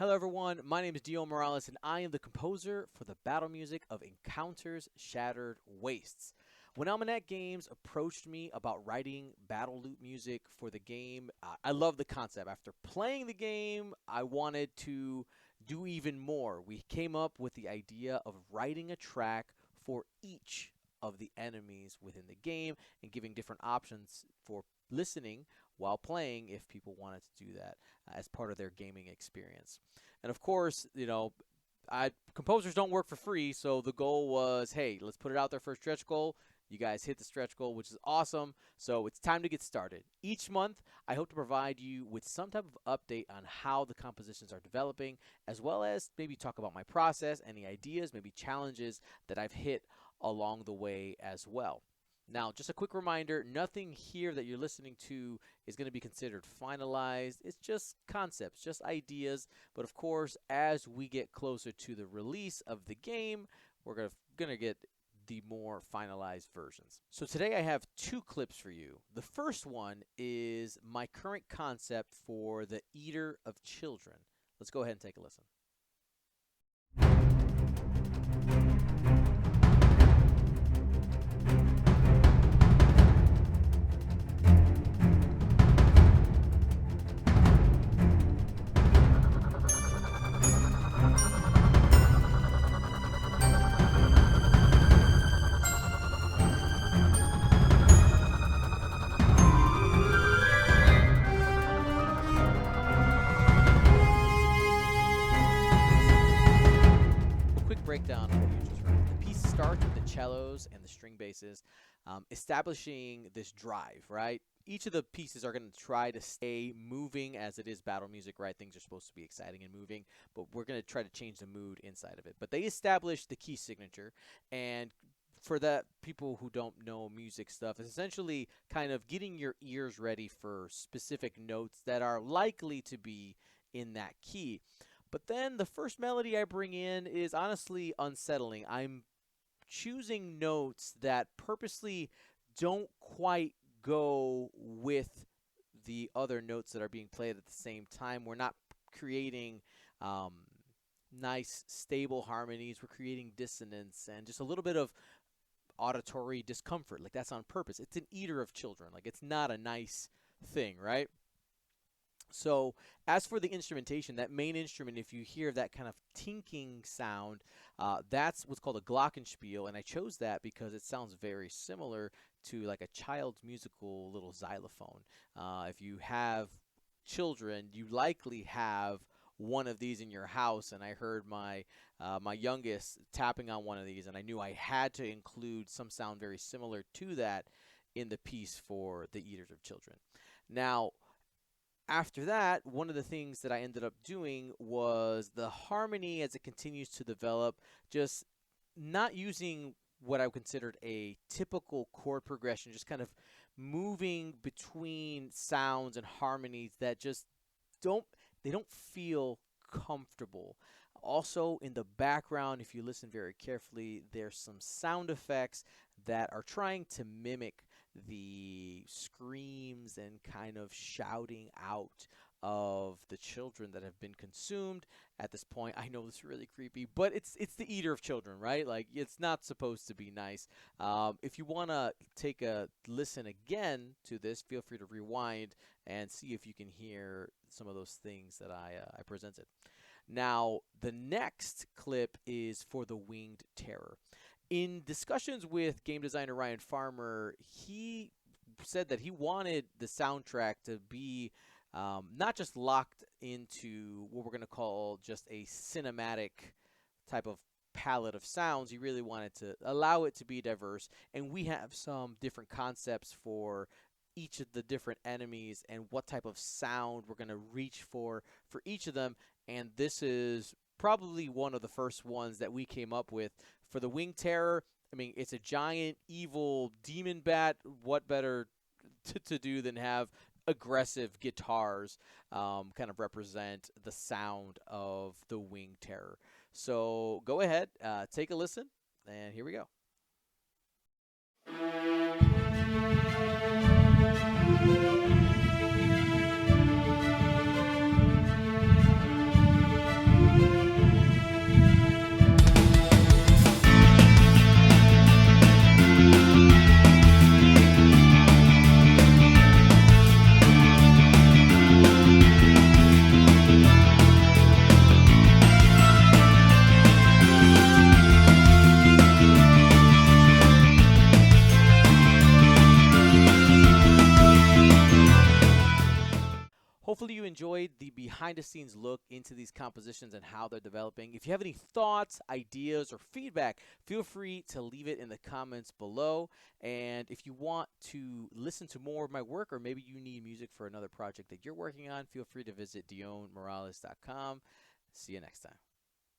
Hello, everyone. My name is Dio Morales, and I am the composer for the battle music of Encounters Shattered Wastes. When Almanac Games approached me about writing battle loop music for the game, I love the concept. After playing the game, I wanted to do even more. We came up with the idea of writing a track for each of the enemies within the game and giving different options for listening while playing if people wanted to do that as part of their gaming experience. And of course, composers don't work for free, so the goal was, hey, let's put it out there for a stretch goal. You guys hit the stretch goal, which is awesome. So it's time to get started. Each month, I hope to provide you with some type of update on how the compositions are developing, as well as maybe talk about my process, any ideas, maybe challenges that I've hit along the way as well. Now, just a quick reminder, nothing here that you're listening to is going to be considered finalized. It's just concepts, just ideas. But of course, as we get closer to the release of the game, we're going to get the more finalized versions. So today I have two clips for you. The first one is my current concept for the Eater of Children. Let's go ahead and take a listen. Quick breakdown of what you just heard. The piece starts with the cellos and the string basses, establishing this drive, right? Each of the pieces are going to try to stay moving as it is battle music, right? Things are supposed to be exciting and moving, but we're going to try to change the mood inside of it. But they establish the key signature, and for that people who don't know music stuff, it's essentially kind of getting your ears ready for specific notes that are likely to be in that key. But then the first melody I bring in is honestly unsettling. I'm choosing notes that purposely don't quite go with the other notes that are being played at the same time. We're not creating nice, stable harmonies. We're creating dissonance and just a little bit of auditory discomfort. Like, that's on purpose. It's an eater of children. Like, it's not a nice thing, right? So as for the instrumentation, that main instrument, if you hear that kind of tinking sound, that's what's called a glockenspiel, and I chose that because it sounds very similar to like a child's musical little xylophone. If you have children, you likely have one of these in your house, and I heard my youngest tapping on one of these, and I knew I had to include some sound very similar to that in the piece for the Eaters of Children. Now, after that, one of the things that I ended up doing was the harmony as it continues to develop, just not using what I considered a typical chord progression, just kind of moving between sounds and harmonies that just don't feel comfortable. Also, in the background, if you listen very carefully, there's some sound effects that are trying to mimic the screams and kind of shouting out of the children that have been consumed at this point. I know this is really creepy, but it's the Eater of Children, right? Like, it's not supposed to be nice. If you want to take a listen again to this, feel free to rewind and see if you can hear some of those things that I presented. Now, the next clip is for the Winged Terror. In discussions with game designer Ryan Farmer, he said that he wanted the soundtrack to be not just locked into what we're going to call just a cinematic type of palette of sounds. He really wanted to allow it to be diverse, and we have some different concepts for each of the different enemies and what type of sound we're going to reach for each of them, and this is probably one of the first ones that we came up with. For the Winged Terror, I mean, it's a giant, evil demon bat. What better to do than have aggressive guitars kind of represent the sound of the Winged Terror? So go ahead, take a listen, and here we go. hopefully you enjoyed the behind the scenes look into these compositions and how they're developing. If you have any thoughts, ideas, or feedback, feel free to leave it in the comments below. And if you want to listen to more of my work, or maybe you need music for another project that you're working on, feel free to visit dionmorales.com. See you next time.